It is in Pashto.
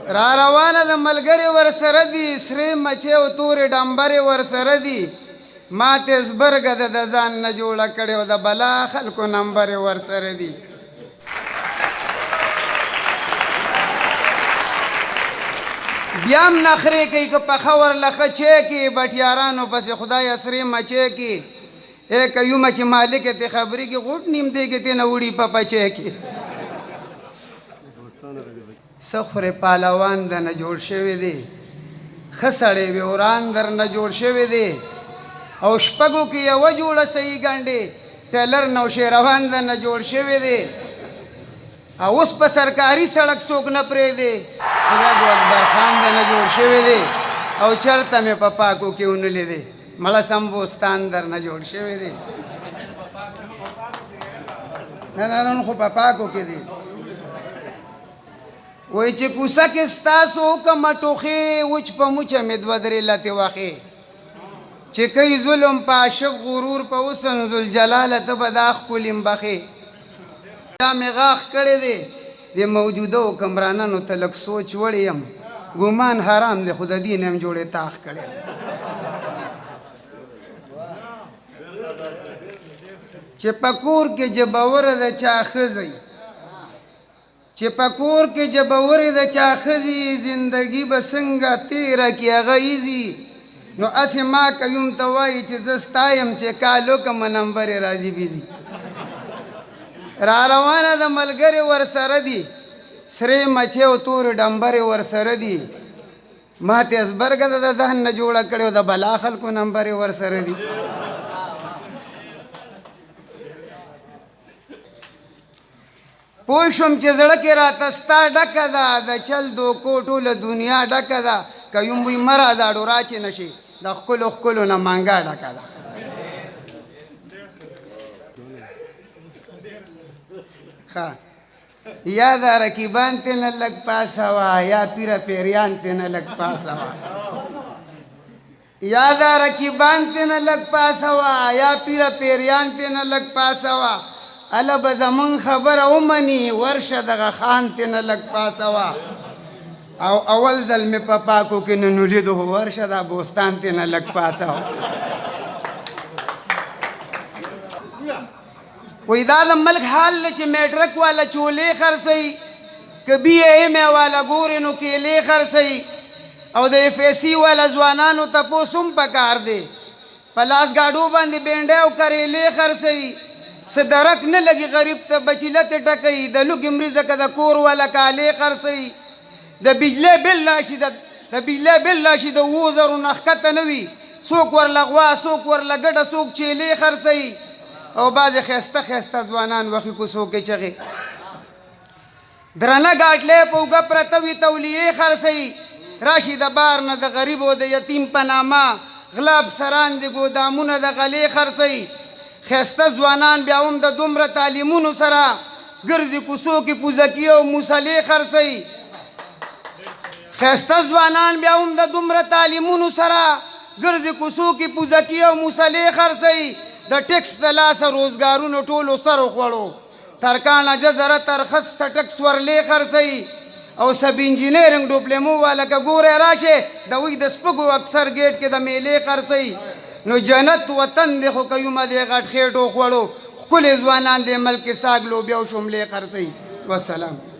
را روانه د ملګري ورسره دي سرې مچې او تورې ډمبرې ورسره دي ما تیزبرګه د ځان نه جوړه کړې او د بلا خلکو نمبرې ورسره دي بیا هم نخرې کوي که پخه ورله ښه کې بټیارانو پسې خدای سرې مچې کې که یو مچې مالک ته خبرې کې غوټ نیم دی کې تېنه وړي په پچې کې څه خورې پهلوان درنه جوړ شوی دی ښه سړی وي وران درنه جوړ شوی دی او شپږو کې یوه جوړه صحیح ګنډې ټیلر نوشیروان درنه جوړ شوی دی او اوس په سرکاري سړک څوک نه پرېږدي خدای ګو اکبر خان درنه جوړ شوی دی او چرته مې په پاکو کې ونه لیدې مړه سمبوستان درنه جوړ شوی دی نه نه نن خو په پاکو کې دی وای چې کوڅه کې ستاسو کومه ټوخې وچ په موچه مې دوه درې لتې واخې چې کوي ظلم په عاشق غرور په حسن ذوالجلاله ته به دا ښکلي مبخې دا مې غاښ کړی دی د موجوده حکمرانانو ته لږ سوچ وړی یم ګمان حرام دی خو د دین هم جوړې تاخ کړی چې په کور کې جبوره د چا ښځی چې په کور کې جبورې د چا ښځي زندګي به څنګه تېره کړي هغه ایزي نو هسې ما قیوم ته وایي چې زه ستا یم چې کال وکړمه نمبرې راځي بیزي را روانه د ملګرې ورسره دي سرې مچې او تورې ډمبرې ورسره دي ما تیزبرګه د ذهن نه جوړه کړې او د بلا خلکو نمبرې ورسره دي پوه شوم چې زړه کې راته ستا ډکه ده د چل دوکو ټوله دنیا ډکه ده که یوم وي مه راځه راچې نه شي د ښکلو ښکلو نه مانګه ډکه ده ښه یا دا رقیبان تې نه لږ پاسه وه یا پیره پیریان تې نه لږ پاسه وه یا دا رقیبان تې نه لږ پاسه وه یا پیره پیریان تې نه لږ پاسه وه اله به زمون خبره ومني ورشه دغه خان تې نه لږ پاسه وه او اول ځل مې په پاکو کې نن ولیدو ورشه دا بوستان تې نه لږ پاسه وه وی دا د ملک حال دی چې میټرک والا چولې خرڅوي که بی ایم والا ګورې نو کیلې خرڅوي او د اف ایس سی والا ځوانانو تپوس هم پکار دی په لاس ګاډو باندې بینډۍ او کریلې خرڅوي څه درک نه لګي غریب ته بچي لتې ټکوي د لوږې مریضه که د کور والا کالې خرڅوي د بجلی بل راشي د بجلی بل راشي د 7000 نه ښکته نه وي څوک ورله غوا څوک ورله ګډه څوک چیلې خرڅوي او بعضې ښایسته ښایسته ځوانان وښي کوڅو کې چغې درنه ګاټلې په اوږه پرته وي تولیې خرڅوي راشي د بار نه د غریب او د یتیم په نامه غلا افسران د ګودامونه د غلې خرڅوي ښایسته ځوانان بیا هم د دومره تعلیمونو سره ګرځي کوڅو کې پوزکي او موسلې خرڅوي ښایسته ځوانان بیا هم د دومره تعلیمونو سره ګرځي کوڅو کې پوزکي او موسلې خرڅوي د ټیکس د لاسه روزګارونو ټولو سر وخوړو ترکاڼه جزره ترخص سټک سورلې خرڅوي او سب انجینرینګ ډوپلیمو والا که ګوری راشي د وی د سپږو اکثر ګیټ کې د میلې خرڅوي نو جنت وطن دی خو که یومه دی غټ خېټو خوړو ښکلې ځوانان دی ملک ساګ لوبیا او شملې خرڅوي والسلام